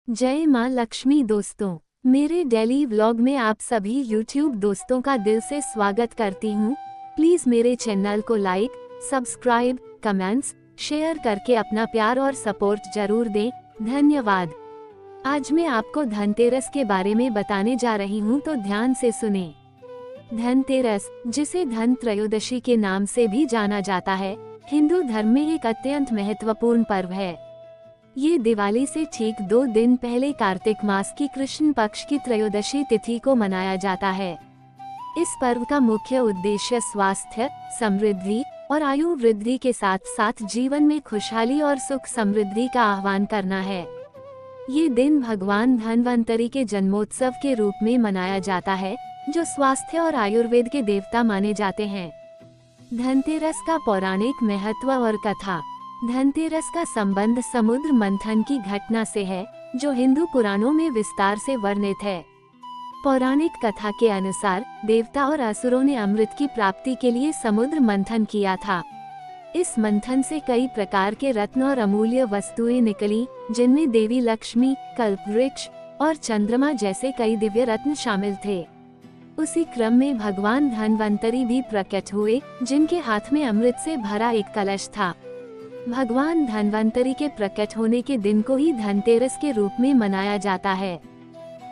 जय माँ लक्ष्मी दोस्तों, मेरे डेली व्लॉग में आप सभी यूट्यूब दोस्तों का दिल से स्वागत करती हूँ। प्लीज मेरे चैनल को लाइक, सब्सक्राइब, कमेंट्स, शेयर करके अपना प्यार और सपोर्ट जरूर दें। धन्यवाद। आज मैं आपको धनतेरस के बारे में बताने जा रही हूँ, तो ध्यान से सुने। धनतेरस, जिसे धन त्रयोदशी के नाम से भी जाना जाता है, हिंदू धर्म में एक अत्यंत महत्वपूर्ण पर्व है। ये दिवाली से ठीक 2 दिन पहले कार्तिक मास की कृष्ण पक्ष की त्रयोदशी तिथि को मनाया जाता है। इस पर्व का मुख्य उद्देश्य स्वास्थ्य, समृद्धि और आयु वृद्धि के साथ साथ जीवन में खुशहाली और सुख समृद्धि का आह्वान करना है। ये दिन भगवान धन्वंतरी के जन्मोत्सव के रूप में मनाया जाता है, जो स्वास्थ्य और आयुर्वेद के देवता माने जाते हैं। धनतेरस का पौराणिक महत्व और कथा। धनतेरस का संबंध समुद्र मंथन की घटना से है, जो हिंदू पुराणों में विस्तार से वर्णित है। पौराणिक कथा के अनुसार देवता और असुरों ने अमृत की प्राप्ति के लिए समुद्र मंथन किया था। इस मंथन से कई प्रकार के रत्न और अमूल्य वस्तुएं निकली, जिनमें देवी लक्ष्मी, कल्पवृक्ष और चंद्रमा जैसे कई दिव्य रत्न शामिल थे। उसी क्रम में भगवान धन्वंतरी भी प्रकट हुए, जिनके हाथ में अमृत से भरा एक कलश था। भगवान धन्वंतरी के प्रकट होने के दिन को ही धनतेरस के रूप में मनाया जाता है।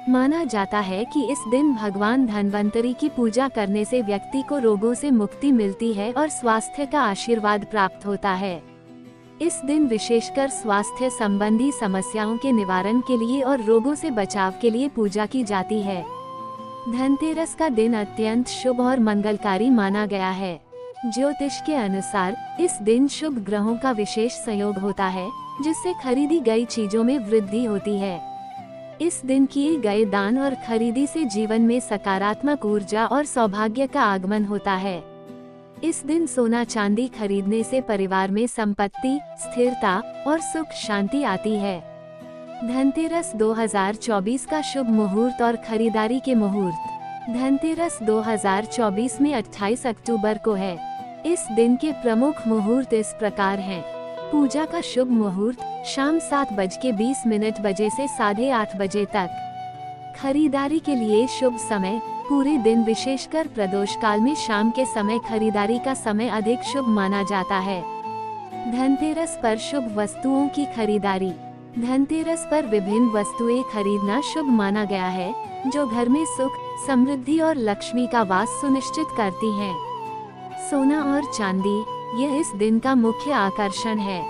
माना जाता है कि इस दिन भगवान धन्वंतरी की पूजा करने से व्यक्ति को रोगों से मुक्ति मिलती है और स्वास्थ्य का आशीर्वाद प्राप्त होता है। इस दिन विशेषकर स्वास्थ्य संबंधी समस्याओं के निवारण के लिए और रोगों से बचाव के लिए पूजा की जाती है। धनतेरस का दिन अत्यंत शुभ और मंगलकारी माना गया है। ज्योतिष के अनुसार इस दिन शुभ ग्रहों का विशेष संयोग होता है, जिससे खरीदी गई चीजों में वृद्धि होती है। इस दिन किए गए दान और खरीदी से जीवन में सकारात्मक ऊर्जा और सौभाग्य का आगमन होता है। इस दिन सोना चांदी खरीदने से परिवार में संपत्ति, स्थिरता और सुख शांति आती है। धनतेरस 2024 का शुभ मुहूर्त और खरीदारी के मुहूर्त। धनतेरस 2024 में 28 अक्टूबर को है। इस दिन के प्रमुख मुहूर्त इस प्रकार हैं। पूजा का शुभ मुहूर्त शाम 7:20 बजे से 8:30 बजे तक। खरीदारी के लिए शुभ समय पूरे दिन, विशेषकर प्रदोष काल में शाम के समय खरीदारी का समय अधिक शुभ माना जाता है। धनतेरस पर शुभ वस्तुओं की खरीदारी। धनतेरस पर विभिन्न वस्तुएं खरीदना शुभ माना गया है, जो घर में सुख, समृद्धि और लक्ष्मी का वास सुनिश्चित करती हैं। सोना और चांदी, यह इस दिन का मुख्य आकर्षण है।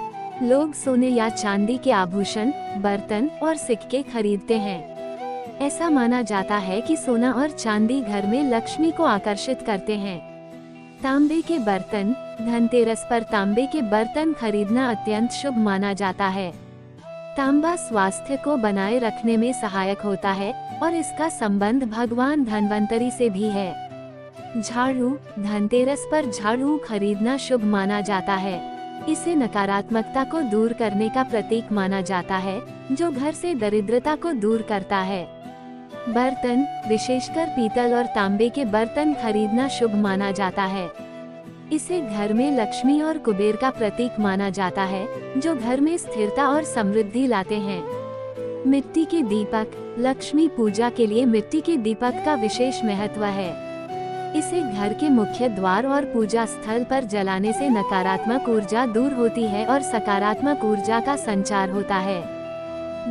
लोग सोने या चांदी के आभूषण, बर्तन और सिक्के खरीदते हैं। ऐसा माना जाता है कि सोना और चांदी घर में लक्ष्मी को आकर्षित करते हैं। तांबे के बर्तन। धनतेरस पर तांबे के बर्तन खरीदना अत्यंत शुभ माना जाता है। तांबा स्वास्थ्य को बनाए रखने में सहायक होता है और इसका संबंध भगवान धन्वंतरी से भी है। झाड़ू। धनतेरस पर झाड़ू खरीदना शुभ माना जाता है। इसे नकारात्मकता को दूर करने का प्रतीक माना जाता है, जो घर से दरिद्रता को दूर करता है। बर्तन, विशेषकर पीतल और तांबे के बर्तन खरीदना शुभ माना जाता है। इसे घर में लक्ष्मी और कुबेर का प्रतीक माना जाता है, जो घर में स्थिरता और समृद्धि लाते हैं। मिट्टी के दीपक। लक्ष्मी पूजा के लिए मिट्टी के दीपक का विशेष महत्व है। इसे घर के मुख्य द्वार और पूजा स्थल पर जलाने से नकारात्मक ऊर्जा दूर होती है और सकारात्मक ऊर्जा का संचार होता है।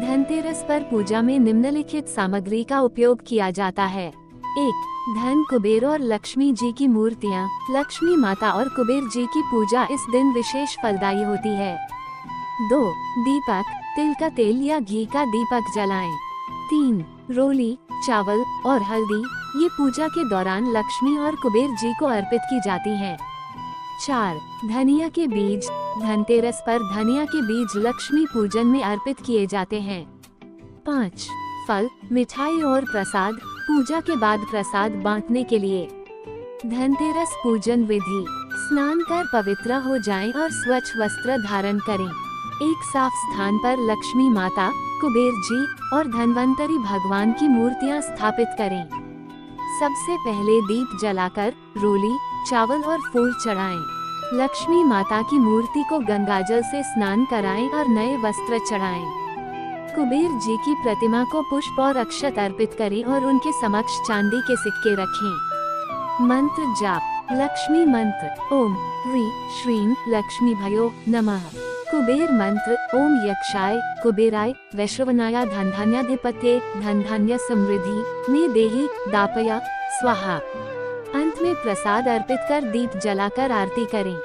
धनतेरस पर पूजा में निम्नलिखित सामग्री का उपयोग किया जाता है। 1. धन, कुबेर और लक्ष्मी जी की मूर्तियाँ। लक्ष्मी माता और कुबेर जी की पूजा इस दिन विशेष फलदायी होती है। 2. दीपक, तिल का तेल या घी का दीपक जलाएं। 3. रोली, चावल और हल्दी, ये पूजा के दौरान लक्ष्मी और कुबेर जी को अर्पित की जाती हैं। 4. धनिया के बीज। धनतेरस पर धनिया के बीज लक्ष्मी पूजन में अर्पित किए जाते हैं। 5. फल, मिठाई और प्रसाद, पूजा के बाद प्रसाद बांटने के लिए। धनतेरस पूजन विधि। स्नान कर पवित्र हो जाएं और स्वच्छ वस्त्र धारण करें। एक साफ स्थान पर लक्ष्मी माता, कुबेर जी और धन्वंतरी भगवान की मूर्तियां स्थापित करें। सबसे पहले दीप जलाकर रोली, चावल और फूल चढ़ाएं। लक्ष्मी माता की मूर्ति को गंगाजल से स्नान कराएं और नए वस्त्र चढ़ाएं। कुबेर जी की प्रतिमा को पुष्प और अक्षत अर्पित करें और उनके समक्ष चांदी के सिक्के रखें। मंत्र जाप। लक्ष्मी मंत्र। ओम ह्रीं श्रीं लक्ष्मी भयो नमः। कुबेर मंत्र। ओम यक्षाय कुबेराय वैश्रवणाय धनधान्याधिपत्ये धनधान्य समृद्धि में देहि दापया स्वाहा। अंत में प्रसाद अर्पित कर दीप जलाकर आरती करें।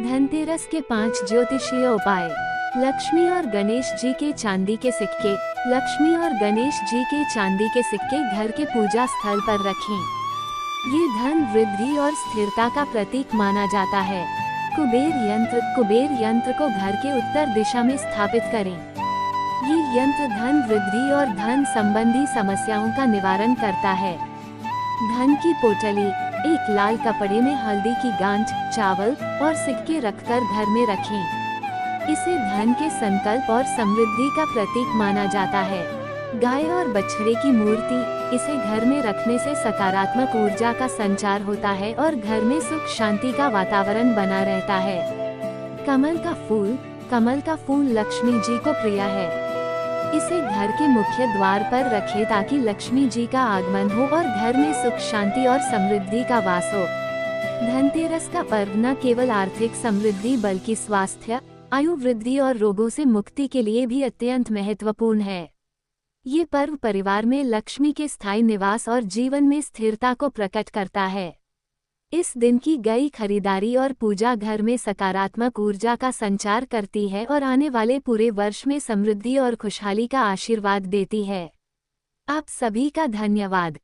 धनतेरस के 5 ज्योतिषीय उपाय। लक्ष्मी और गणेश जी के चांदी के सिक्के। लक्ष्मी और गणेश जी के चांदी के सिक्के घर के पूजा स्थल पर रखें। ये धन वृद्धि और स्थिरता का प्रतीक माना जाता है। कुबेर यंत्र। कुबेर यंत्र को घर के उत्तर दिशा में स्थापित करें। ये यंत्र धन वृद्धि और धन संबंधी समस्याओं का निवारण करता है। धन की पोटली। एक लाल कपड़े में हल्दी की गांठ, चावल और सिक्के रखकर घर में रखें। इसे धन के संकल्प और समृद्धि का प्रतीक माना जाता है। गाय और बछड़े की मूर्ति। इसे घर में रखने से सकारात्मक ऊर्जा का संचार होता है और घर में सुख शांति का वातावरण बना रहता है। कमल का फूल। कमल का फूल लक्ष्मी जी को प्रिय है। इसे घर के मुख्य द्वार पर रखें ताकि लक्ष्मी जी का आगमन हो और घर में सुख शांति और समृद्धि का वास हो। धनतेरस का पर्व न केवल आर्थिक समृद्धि बल्कि स्वास्थ्य, आयु वृद्धि और रोगों से मुक्ति के लिए भी अत्यंत महत्वपूर्ण है। ये पर्व परिवार में लक्ष्मी के स्थायी निवास और जीवन में स्थिरता को प्रकट करता है। इस दिन की गई खरीदारी और पूजा घर में सकारात्मक ऊर्जा का संचार करती है और आने वाले पूरे वर्ष में समृद्धि और खुशहाली का आशीर्वाद देती है। आप सभी का धन्यवाद।